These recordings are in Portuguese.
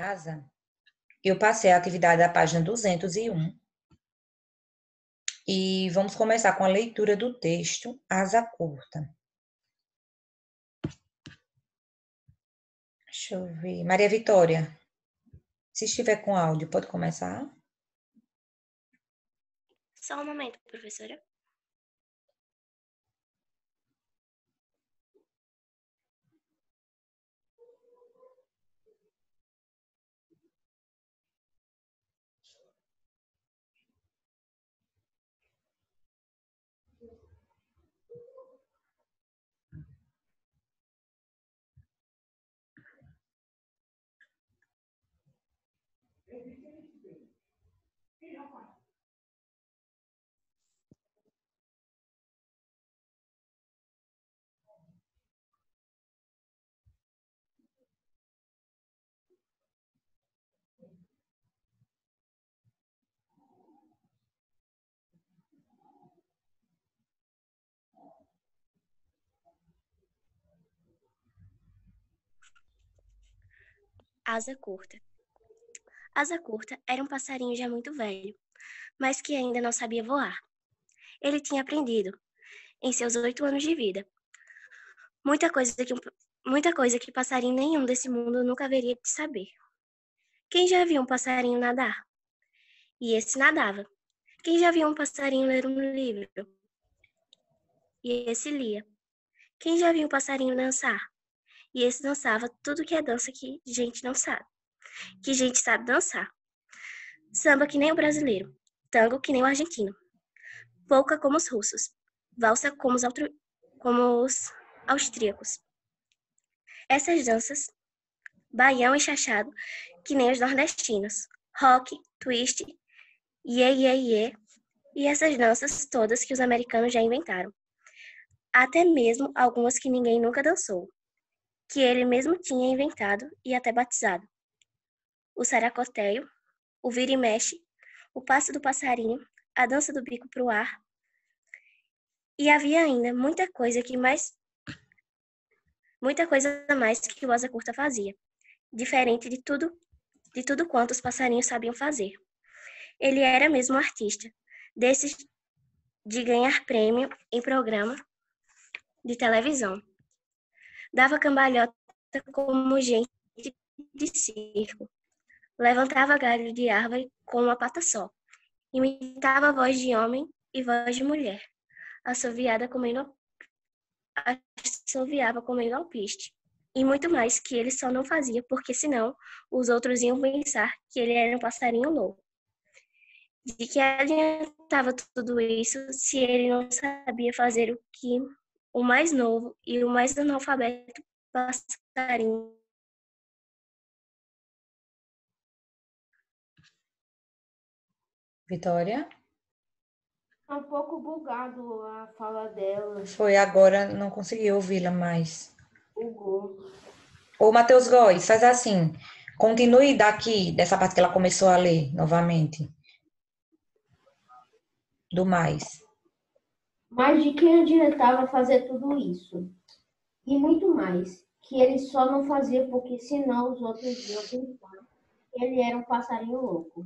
casa, eu passei a atividade da página 201 e vamos começar com a leitura do texto Asa Curta. Deixa eu ver. Maria Vitória, se estiver com áudio, pode começar? Só um momento, professora. Asa Curta. Asa Curta era um passarinho já muito velho, mas que ainda não sabia voar. Ele tinha aprendido, em seus 8 anos de vida, muita coisa que passarinho nenhum desse mundo nunca haveria de saber. Quem já viu um passarinho nadar? E esse nadava. Quem já viu um passarinho ler um livro? E esse lia. Quem já viu um passarinho dançar? E esse dançava tudo que é dança que gente não sabe. Que gente sabe dançar. Samba que nem o brasileiro. Tango que nem o argentino. Polca como os russos. Valsa como os austríacos. Essas danças, baião e chachado, que nem os nordestinos. Rock, twist, iê, iê, iê. E essas danças todas que os americanos já inventaram. Até mesmo algumas que ninguém nunca dançou. Que ele mesmo tinha inventado e até batizado. O saracoteio, o vira e mexe, o passo do passarinho, a dança do bico pro ar. E havia ainda muita coisa a mais que o Asa Curta fazia, diferente de tudo quanto os passarinhos sabiam fazer. Ele era mesmo um artista, desses de ganhar prêmio em programa de televisão. Dava cambalhota como gente de circo. Levantava galho de árvore com uma pata só. Imitava a voz de homem e voz de mulher. Assoviava comendo alpiste. E muito mais que ele só não fazia, porque senão os outros iam pensar que ele era um passarinho louco. De que adiantava tudo isso se ele não sabia fazer o que o mais novo e o mais analfabeto passarinho. Vitória? Tá um pouco bugado a fala dela. Foi agora, não consegui ouvi-la mais. Bugou. Ô, Matheus Góes, faz assim. Continue daqui, dessa parte que ela começou a ler novamente. Do mais. Mas de quem adiantava fazer tudo isso? E muito mais, que ele só não fazia porque senão os outros iam pensar que ele era um passarinho louco.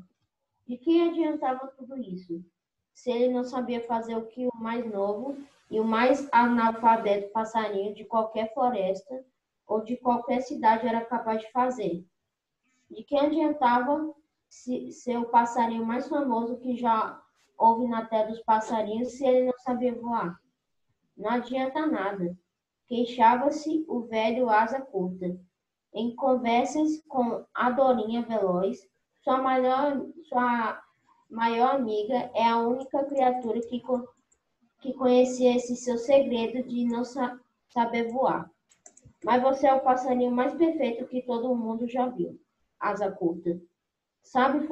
De quem adiantava tudo isso? Se ele não sabia fazer o que o mais novo e o mais analfabeto passarinho de qualquer floresta ou de qualquer cidade era capaz de fazer. De quem adiantava ser o passarinho mais famoso que já houve na terra dos passarinhos se ele não sabia voar? Não adianta nada. Queixava-se o velho Asa Curta. Em conversas com a Dorinha Veloz, sua maior amiga é a única criatura que conhecia esse seu segredo de não saber voar. Mas você é o passarinho mais perfeito que todo mundo já viu, Asa Curta. Sabe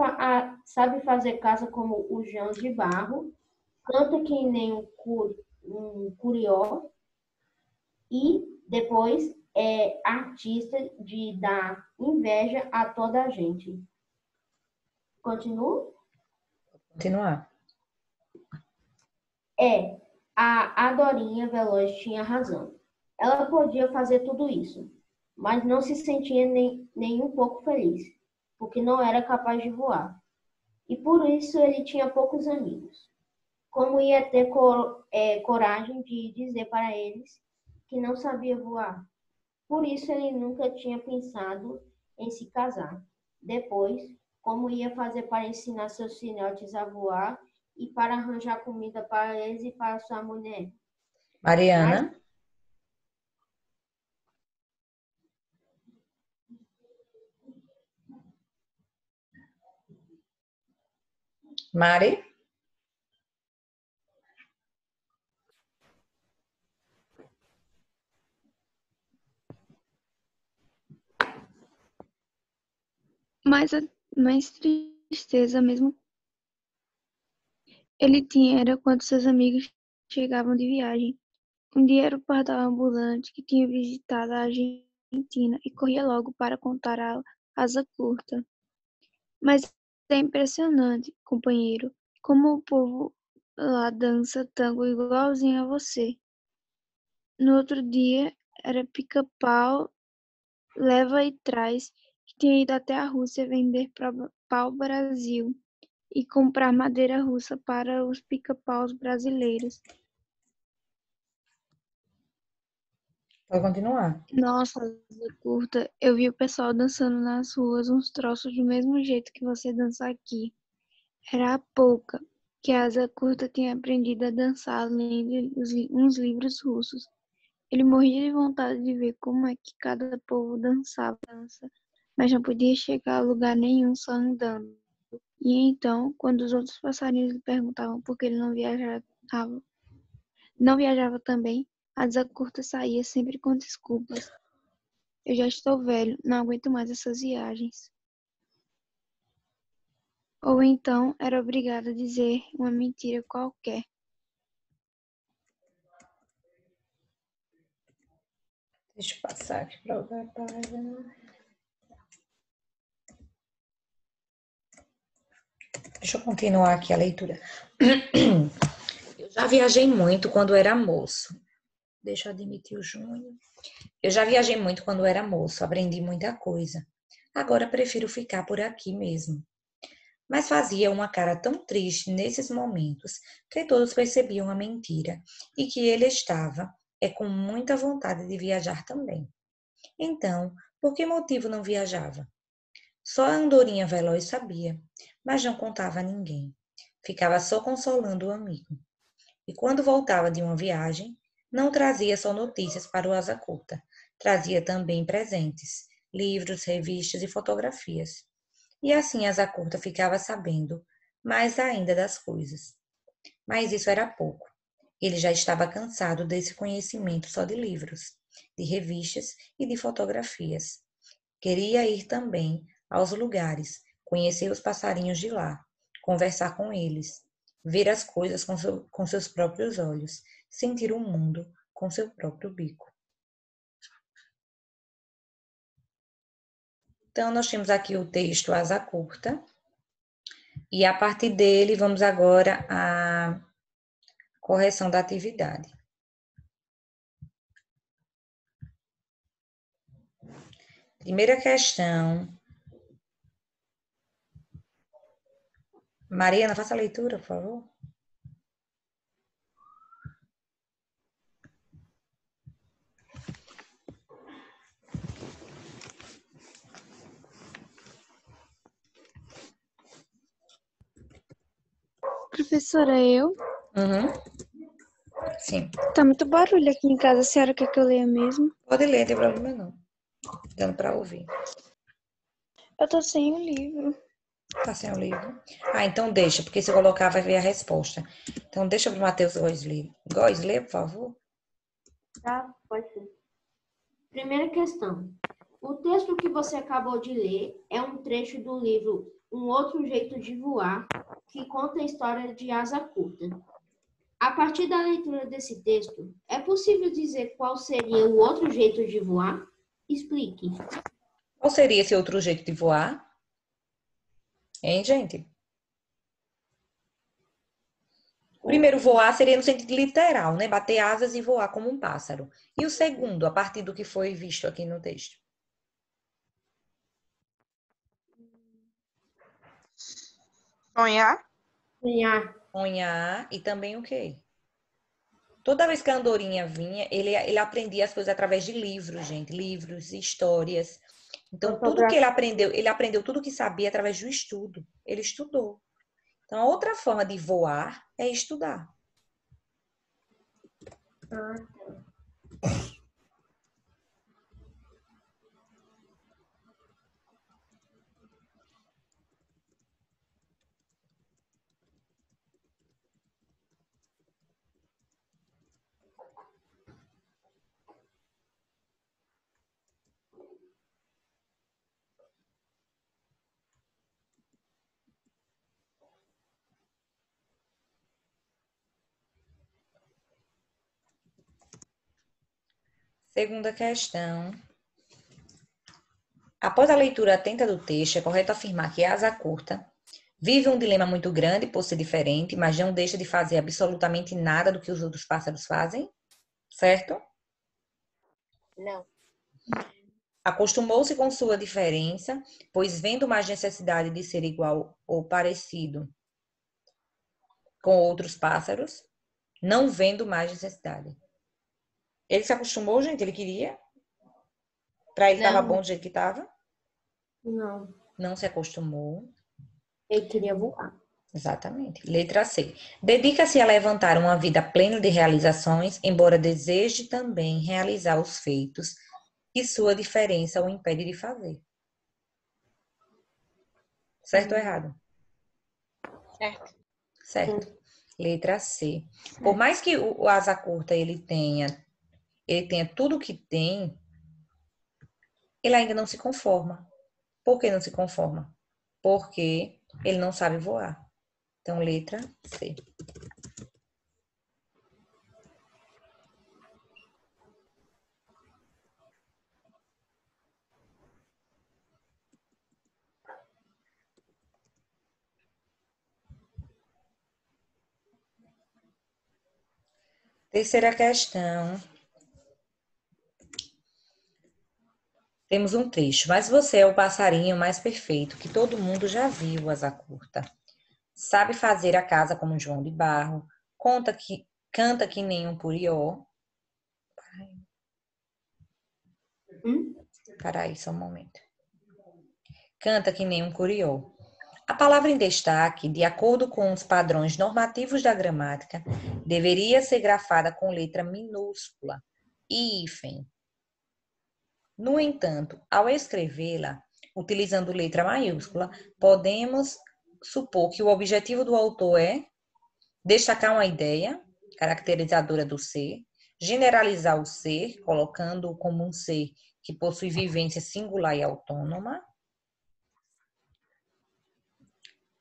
fazer casa como o João de Barro, canta que nem um curió e depois é artista de dar inveja a toda a gente. Continuo? Continuar. A Dorinha Veloz tinha razão. Ela podia fazer tudo isso, mas não se sentia nem um pouco feliz. porque não era capaz de voar. E por isso ele tinha poucos amigos. Como ia ter coragem de dizer para eles que não sabia voar? Por isso ele nunca tinha pensado em se casar. Depois, como ia fazer para ensinar seus filhotes a voar e para arranjar comida para eles e para sua mulher? Mas Mariana? Mari? Mas a mais tristeza mesmo ele tinha era quando seus amigos chegavam de viagem. Um dia era o pardal ambulante que tinha visitado a Argentina e corria logo para contar a asa curta. Mas é impressionante, companheiro, como o povo lá dança tango igualzinho a você. No outro dia era pica-pau, leva e traz, que tinha ido até a Rússia vender pau-brasil e comprar madeira russa para os pica-paus brasileiros. Pode continuar. Nossa, asa curta, eu vi o pessoal dançando nas ruas uns troços do mesmo jeito que você dança aqui. Era a pouca que a asa curta tinha aprendido a dançar lendo uns livros russos. Ele morria de vontade de ver como é que cada povo dançava, mas não podia chegar a lugar nenhum só andando. E então, quando os outros passarinhos lhe perguntavam por que ele não viajava também, a asa curta saía sempre com desculpas. Eu já estou velho, não aguento mais essas viagens. Ou então era obrigado a dizer uma mentira qualquer. Deixa eu passar aqui para outra página. Deixa eu continuar aqui a leitura. Eu já viajei muito quando era moço. Deixa eu admitir o Júnior. Eu já viajei muito quando era moço, aprendi muita coisa. Agora prefiro ficar por aqui mesmo. Mas fazia uma cara tão triste nesses momentos que todos percebiam a mentira e que ele estava com muita vontade de viajar também. Então, por que motivo não viajava? Só a andorinha veloz sabia, mas não contava a ninguém. Ficava só consolando o amigo. E quando voltava de uma viagem, não trazia só notícias para o asa curta, trazia também presentes, livros, revistas e fotografias. E assim asa curta ficava sabendo mais ainda das coisas. Mas isso era pouco. Ele já estava cansado desse conhecimento só de livros, de revistas e de fotografias. Queria ir também aos lugares, conhecer os passarinhos de lá, conversar com eles, ver as coisas com seus próprios olhos, sentir o mundo com seu próprio bico. Então, nós temos aqui o texto Asa Curta, e a partir dele vamos agora à correção da atividade. Primeira questão. Mariana, faça a leitura, por favor. Professora, eu? Sim. Tá muito barulho aqui em casa. A senhora quer que eu leia mesmo? Pode ler, não tem problema não. Dando para ouvir. Eu tô sem o livro. Tá sem o livro? Ah, então deixa, porque se eu colocar vai ver a resposta. Então deixa para o Matheus Góes ler. Góes, lê, por favor. tá, pode ser. Primeira questão. O texto que você acabou de ler é um trecho do livro Um Outro Jeito de Voar, que conta a história de asa curta. A partir da leitura desse texto, é possível dizer qual seria o outro jeito de voar? Explique. Qual seria esse outro jeito de voar? Hein, gente? O primeiro, voar, seria no sentido literal, né? Bater asas e voar como um pássaro. E o segundo, a partir do que foi visto aqui no texto? Sonhar? Sonhar. Sonhar e também o quê? Toda vez que a andorinha vinha, ele aprendia as coisas através de livros, gente. Livros, histórias. Então, tudo que ele aprendeu tudo que sabia através do estudo. Ele estudou. Então, a outra forma de voar é estudar. Segunda questão. Após a leitura atenta do texto, é correto afirmar que a asa curta vive um dilema muito grande por ser diferente, mas não deixa de fazer absolutamente nada do que os outros pássaros fazem, certo? Não. Acostumou-se com sua diferença, pois vendo mais necessidade de ser igual ou parecido com outros pássaros, não vendo mais necessidade. Ele se acostumou, gente? Ele queria? Para ele estava bom do jeito que estava? Não. Não se acostumou. Ele queria voar. Exatamente. Letra C. Dedica-se a levantar uma vida plena de realizações, embora deseje também realizar os feitos que sua diferença o impede de fazer. Certo ou errado? Certo. Certo. Letra C. Por mais que o asa curta ele tenha tudo o que tem, ele ainda não se conforma. Por que não se conforma? Porque ele não sabe voar. Então, letra C. Terceira questão. Temos um trecho. Mas você é o passarinho mais perfeito que todo mundo já viu, asa curta. Sabe fazer a casa como João de Barro. Canta que nem um purió. Peraí, só um momento. Canta que nem um curió. A palavra em destaque, de acordo com os padrões normativos da gramática, deveria ser grafada com letra minúscula e hífen. No entanto, ao escrevê-la, utilizando letra maiúscula, podemos supor que o objetivo do autor é destacar uma ideia caracterizadora do ser, generalizar o ser, colocando-o como um ser que possui vivência singular e autônoma,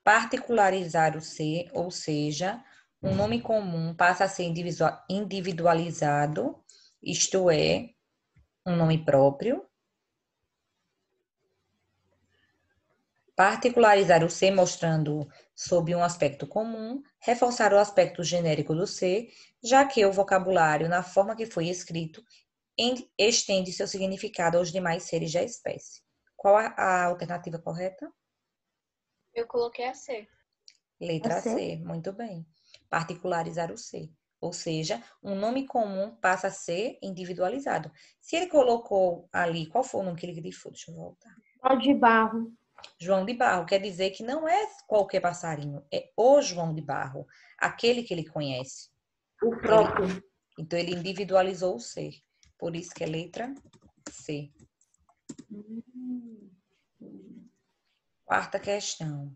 particularizar o ser, ou seja, um nome comum passa a ser individualizado, isto é, um nome próprio. Particularizar o ser, mostrando sob um aspecto comum, reforçar o aspecto genérico do ser, já que o vocabulário, na forma que foi escrito, estende seu significado aos demais seres da espécie. Qual a alternativa correta? Eu coloquei a C. Letra C, muito bem. Particularizar o ser. Ou seja, um nome comum passa a ser individualizado. Se ele colocou ali, qual foi o nome que ele grifou? Deixa eu voltar. João de Barro. João de Barro quer dizer que não é qualquer passarinho, é o João de Barro, aquele que ele conhece. O próprio. Então, ele individualizou o ser. Por isso que é letra C. Quarta questão.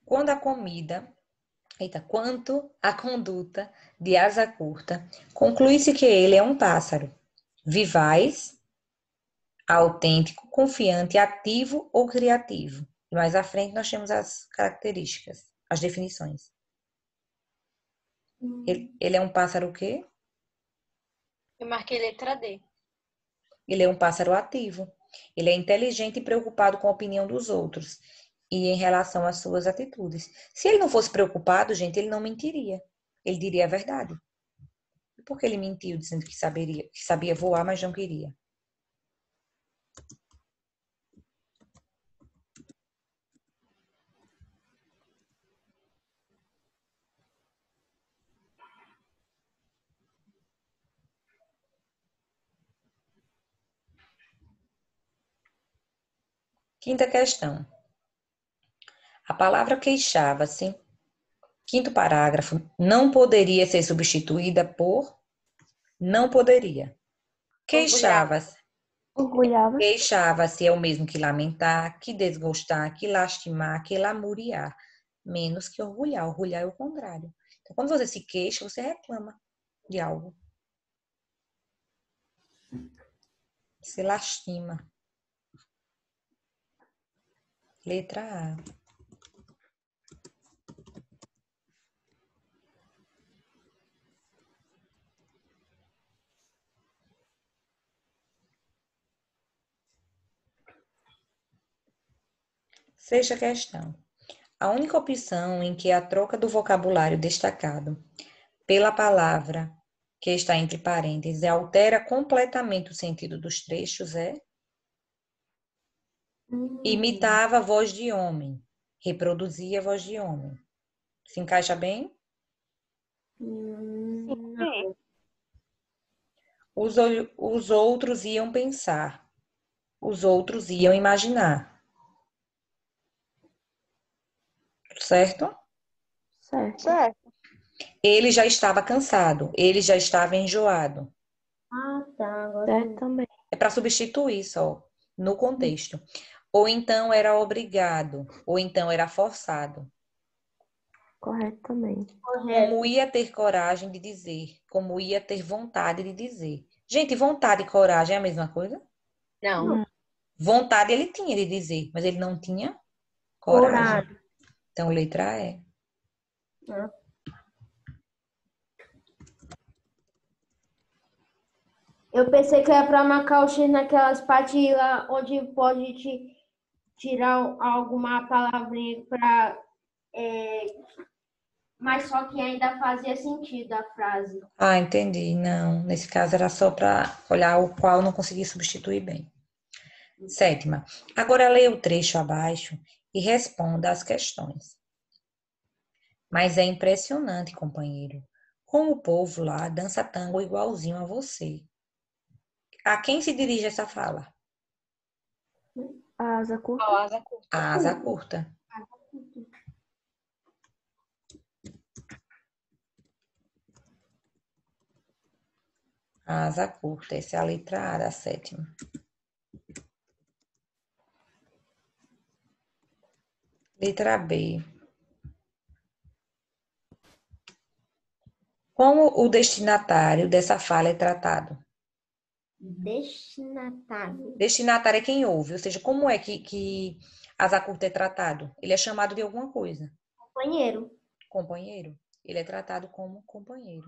Quanto à conduta de asa curta, conclui-se que ele é um pássaro vivaz, autêntico, confiante, ativo ou criativo. E mais à frente nós temos as características, as definições. Ele é um pássaro o quê? Eu marquei letra D. Ele é um pássaro ativo. Ele é inteligente e preocupado com a opinião dos outros e em relação às suas atitudes. Se ele não fosse preocupado, gente, ele não mentiria. Ele diria a verdade. Por que ele mentiu dizendo que sabia voar, mas não queria? Quinta questão. A palavra queixava-se, quinto parágrafo, não poderia ser substituída por não poderia. Queixava-se. Orgulhava. Queixava-se é o mesmo que lamentar, que desgostar, que lastimar, que lamuriar. Menos que orgulhar. Orgulhar é o contrário. Então, quando você se queixa, você reclama de algo. Você lastima. Letra A. Sexta questão. A única opção em que a troca do vocabulário destacado pela palavra que está entre parênteses altera completamente o sentido dos trechos é imitava a voz de homem, reproduzia a voz de homem. Se encaixa bem? Não. Os outros iam pensar, os outros iam imaginar. Certo? Certo. Ele já estava cansado, ele já estava enjoado. Ah, tá. Agora Certo também. É para substituir só, no contexto. Ou então era obrigado, ou então era forçado. Correto também. correto. Como ia ter coragem de dizer, como ia ter vontade de dizer. Gente, vontade e coragem é a mesma coisa? Não. Vontade ele tinha de dizer, mas ele não tinha coragem. Então, letra E. Eu pensei que era para marcar o X naquelas partes lá onde pode tirar alguma palavrinha para. Mas só que ainda fazia sentido a frase. Ah, entendi. Não, nesse caso era só para olhar o qual não consegui substituir bem. Sétima. Agora leia o trecho abaixo e responda as questões. Mas é impressionante, companheiro, como o povo lá dança tango igualzinho a você. A quem se dirige essa fala? A asa curta. A asa curta. A asa curta. Essa é a letra A da sétima. Letra B. Como o destinatário dessa fala é tratado? Destinatário. Destinatário é quem ouve, ou seja, como é que asa curta é tratado? Ele é chamado de alguma coisa. Companheiro. Companheiro. Ele é tratado como companheiro.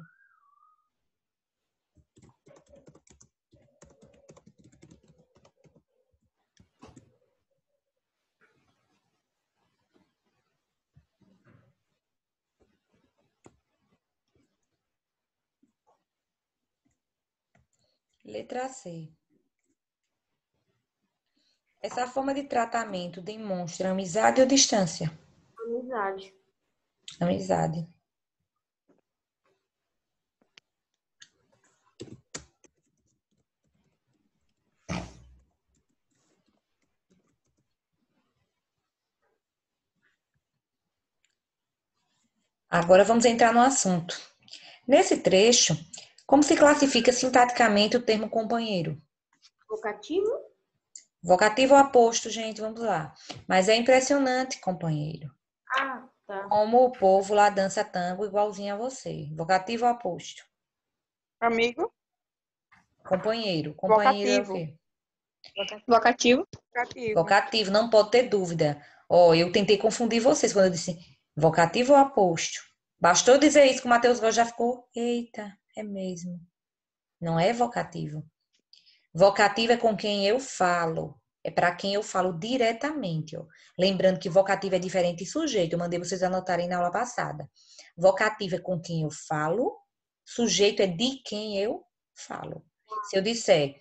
Letra C. Essa forma de tratamento demonstra amizade ou distância? Amizade. Amizade. Agora vamos entrar no assunto. Nesse trecho, como se classifica sintaticamente o termo companheiro? Vocativo. Vocativo ou aposto, gente, vamos lá. Mas é impressionante, companheiro. Ah, tá. Como o povo lá dança tango igualzinho a você. Vocativo ou aposto? Amigo. Companheiro. Companheiro é o Vocativo. quê? Vocativo. Vocativo, não pode ter dúvida. Ó, eu tentei confundir vocês quando eu disse vocativo ou aposto. Bastou dizer isso que o Matheus Góes já ficou, eita, é mesmo. Não é vocativo. Vocativo é com quem eu falo. É para quem eu falo diretamente, ó. Lembrando que vocativo é diferente de sujeito. Eu mandei vocês anotarem na aula passada. Vocativo é com quem eu falo. Sujeito é de quem eu falo. Se eu disser,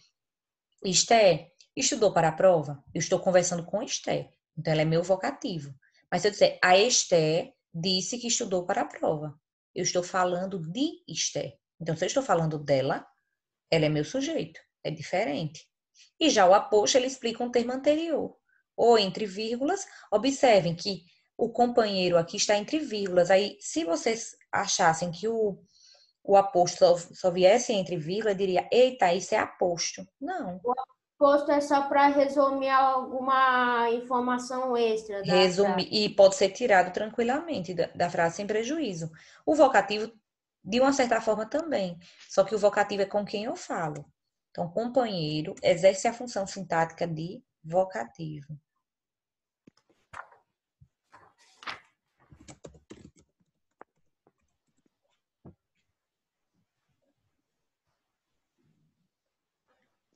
Esté, estudou para a prova? Eu estou conversando com Esté. Então, ela é meu vocativo. Mas se eu disser, a Esté disse que estudou para a prova. Eu estou falando de Esté. Então, se eu estou falando dela, ela é meu sujeito. É diferente. E já o aposto, ele explica um termo anterior. ou entre vírgulas. Observem que o companheiro aqui está entre vírgulas. Aí, se vocês achassem que o aposto só viesse entre vírgula, diria, eita, isso é aposto. Não. Posto é só para resumir alguma informação extra da frase. E pode ser tirado tranquilamente da frase sem prejuízo. O vocativo, de uma certa forma, também. Só que o vocativo é com quem eu falo. Então, companheiro exerce a função sintática de vocativo.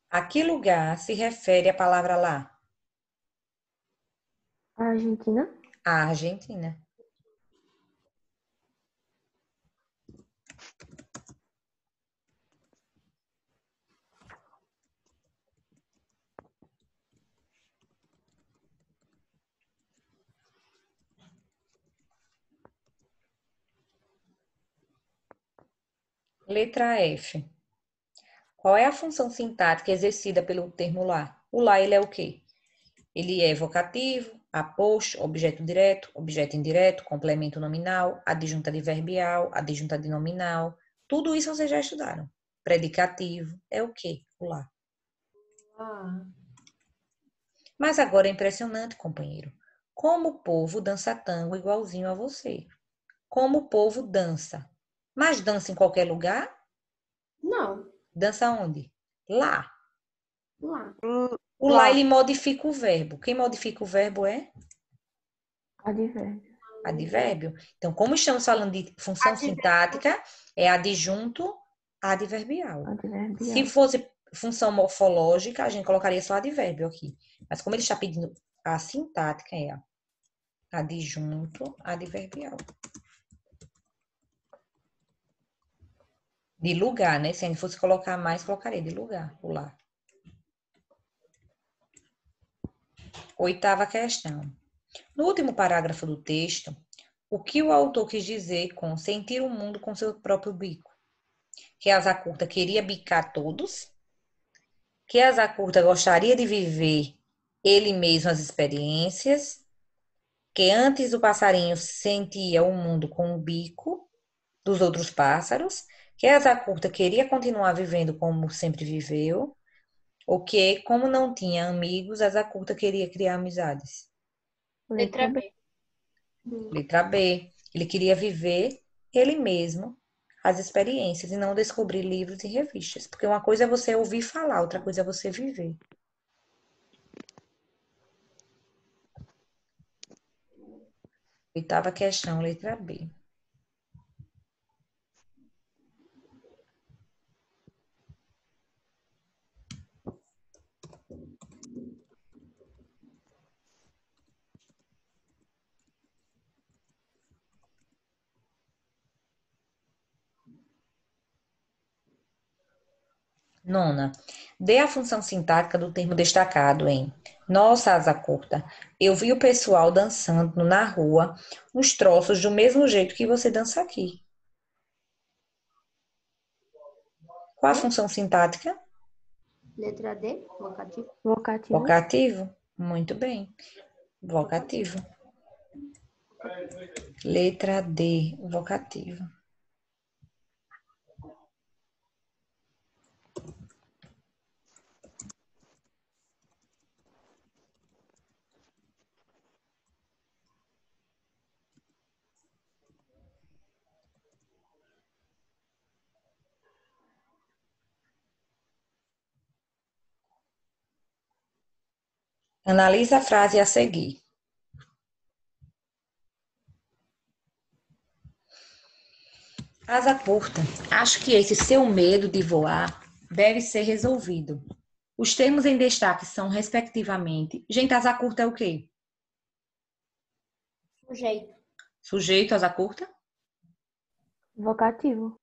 A que lugar se refere a palavra lá? A Argentina? A Argentina. Letra F. Qual é a função sintática exercida pelo termo lá? O lá, ele é o quê? Ele é vocativo, aposto, objeto direto, objeto indireto, complemento nominal, adjunta adverbial, adjunta de nominal. Tudo isso vocês já estudaram. Predicativo é o quê? O lá. Mas agora é impressionante, companheiro. Como o povo dança tango igualzinho a você. Como o povo dança. Mas dança em qualquer lugar? Não, Dança onde? Lá. lá. O lá, ele modifica o verbo. Quem modifica o verbo é? Advérbio. Advérbio. Então, como estamos falando de função sintática, é adjunto adverbial. Adverbial. Se fosse função morfológica, a gente colocaria só advérbio aqui. Mas como ele está pedindo a sintática, é adjunto adverbial. De lugar, né? Se a gente fosse colocar mais, colocaria de lugar, o lá. 8ª questão. No último parágrafo do texto, o que o autor quis dizer com sentir o mundo com seu próprio bico? Que Asa Curta queria bicar todos? Que Asa Curta gostaria de viver ele mesmo as experiências? Que antes o passarinho sentia o mundo com o bico dos outros pássaros? Que Asa Curta queria continuar vivendo como sempre viveu? Ou que, como não tinha amigos, Asa Curta queria criar amizades? Letra B. Letra B. Ele queria viver ele mesmo as experiências e não descobrir livros e revistas. Porque uma coisa é você ouvir falar, outra coisa é você viver. Oitava questão, letra B. Nona, dê a função sintática do termo destacado em Nossa, Asa Curta, eu vi o pessoal dançando na rua uns troços do mesmo jeito que você dança aqui. Qual a função sintática? Letra D, vocativo. Vocativo. Vocativo? Muito bem. Vocativo. Letra D, vocativo. Analise a frase a seguir. Asa curta. Acho que esse seu medo de voar deve ser resolvido. Os termos em destaque são, respectivamente... Gente, asa curta é o quê? Sujeito. Sujeito, asa curta? Vocativo.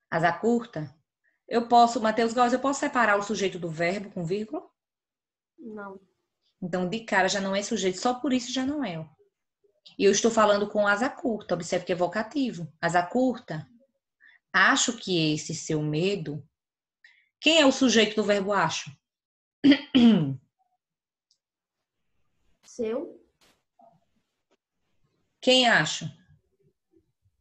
Asa curta? Eu posso, Matheus Góes, eu posso separar o sujeito do verbo com vírgula? Não. Então, de cara, já não é sujeito, só por isso já não é. Ó. E eu estou falando com asa curta, observe que é vocativo. Asa curta. Acho que esse seu medo... Quem é o sujeito do verbo acho? Seu. Quem acha?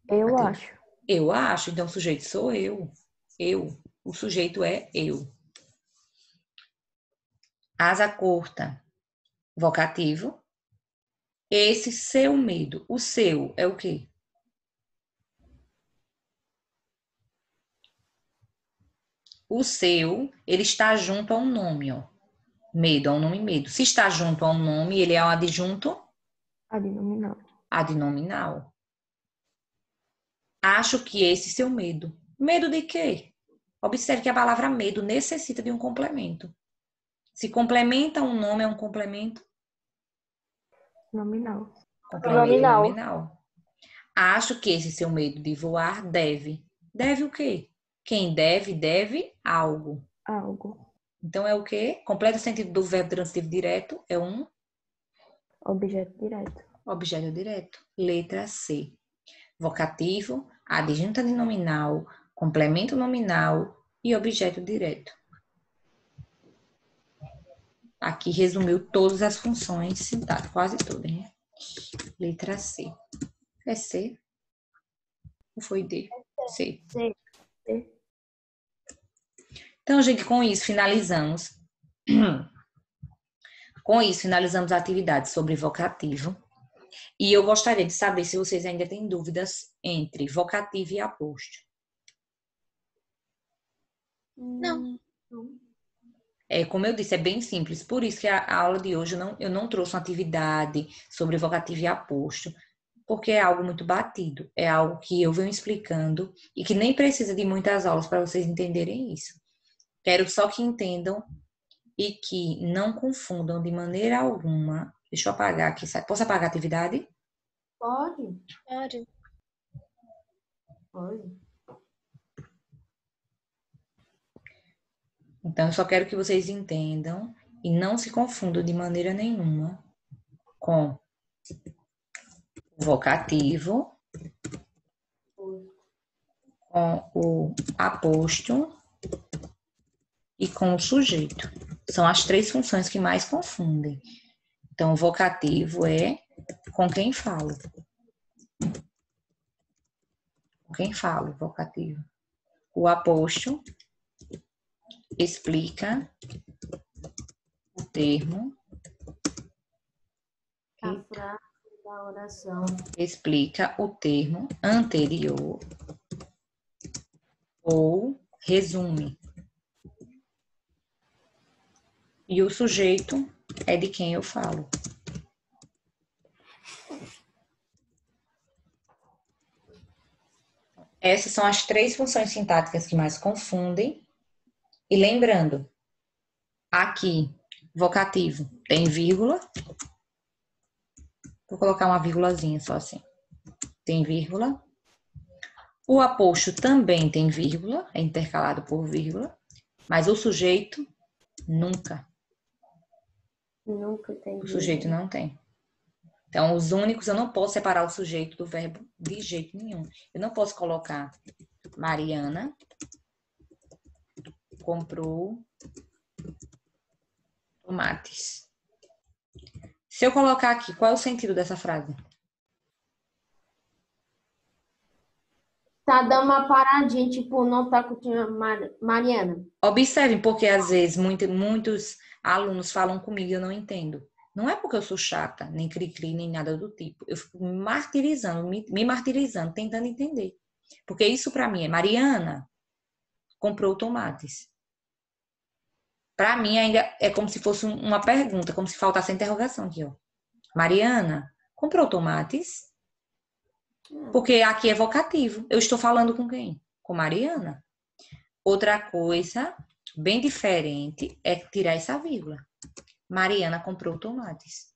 Eu Aqui. acho. Eu acho, então o sujeito sou eu. Eu. O sujeito é eu. Asa curta, vocativo. Esse seu medo. O seu é o quê? O seu, ele está junto a um nome, ó. Medo, a um nome medo. Se está junto a um nome, ele é um adjunto Adnominal. adnominal. Acho que esse seu medo. Medo de quê? Observe que a palavra medo necessita de um complemento. Se complementa um nome, é um complemento? Nominal. Complemento nominal. Acho que esse seu medo de voar deve. Deve o quê? Quem deve, deve algo. Algo. Então é o quê? Completa o sentido do verbo transitivo direto. É um Objeto direto. objeto direto. Letra C. Vocativo, adjunto adnominal, complemento nominal e objeto direto. Aqui resumiu todas as funções sintáticas, quase todas, né? Letra C. É C? Ou foi D? C. C. Então, gente, com isso finalizamos. Com isso finalizamos a atividade sobre vocativo. E eu gostaria de saber se vocês ainda têm dúvidas entre vocativo e aposto. Não. Como eu disse, é bem simples. Por isso que a aula de hoje eu não trouxe uma atividade sobre vocativo e aposto, porque é algo muito batido. É algo que eu venho explicando e que nem precisa de muitas aulas para vocês entenderem isso. Quero só que entendam e que não confundam de maneira alguma. Deixa eu apagar aqui. Posso apagar a atividade? Pode. Pode. Pode. Então, eu só quero que vocês entendam e não se confundam de maneira nenhuma com o vocativo, com o aposto e com o sujeito. São as três funções que mais confundem. Então, o vocativo é com quem falo. Com quem falo, vocativo. O aposto explica o termo. A frase da oração. Explica o termo anterior ou resume. E o sujeito é de quem eu falo. Essas são as três funções sintáticas que mais confundem. E lembrando, aqui, vocativo tem vírgula. Vou colocar uma vírgulazinha só assim. Tem vírgula. O aposto também tem vírgula, é intercalado por vírgula. Mas o sujeito, nunca. Nunca tem. O sujeito não tem. Então, os únicos, eu não posso separar o sujeito do verbo de jeito nenhum. Eu não posso colocar Mariana comprou tomates. Se eu colocar aqui, qual é o sentido dessa frase? Tá dando uma paradinha, tipo, não tá curtindo Mariana. Observem, porque às vezes muitos alunos falam comigo e eu não entendo. Não é porque eu sou chata, nem cri-cri, nem nada do tipo. Eu fico me martirizando, tentando entender. Porque isso para mim é Mariana comprou tomates. Para mim ainda é como se fosse uma pergunta, como se faltasse a interrogação aqui, ó. Mariana comprou tomates? Porque aqui é vocativo. Eu estou falando com quem? Com Mariana. Outra coisa bem diferente é tirar essa vírgula. Mariana comprou tomates.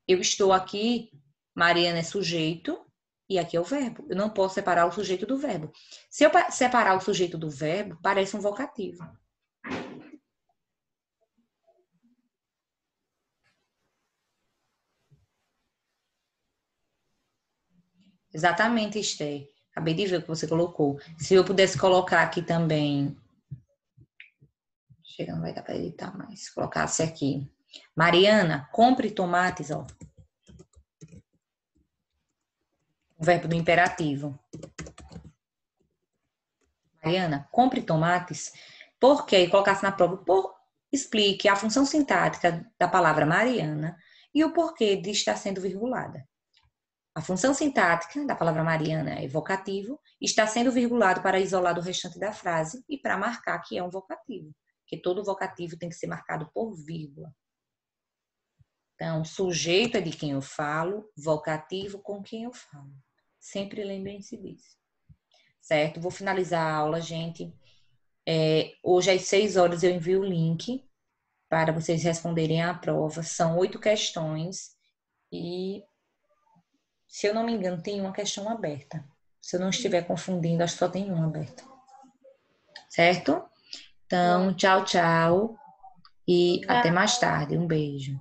Eu estou aqui, Mariana é sujeito e aqui é o verbo. Eu não posso separar o sujeito do verbo. Se eu separar o sujeito do verbo, parece um vocativo. Exatamente, Esther. Acabei de ver o que você colocou. Se eu pudesse colocar aqui também... Chega, não vai dar para editar mais. Colocasse aqui. Mariana, compre tomates, ó. O verbo do imperativo. Mariana, compre tomates. Por quê? E colocasse na prova. Explique a função sintática da palavra Mariana e o porquê de estar sendo virgulada. A função sintática da palavra Mariana é vocativo, está sendo virgulado para isolar do restante da frase e para marcar que é um vocativo, que todo vocativo tem que ser marcado por vírgula. Então, sujeito é de quem eu falo, vocativo com quem eu falo. Sempre lembrem-se disso. Certo? Vou finalizar a aula, gente. Hoje às 6 horas eu envio o link para vocês responderem à prova. São 8 questões e, se eu não me engano, tem uma questão aberta. Se eu não estiver confundindo, acho que só tem uma aberta. Certo? Então, tchau, tchau. E até mais tarde. Um beijo.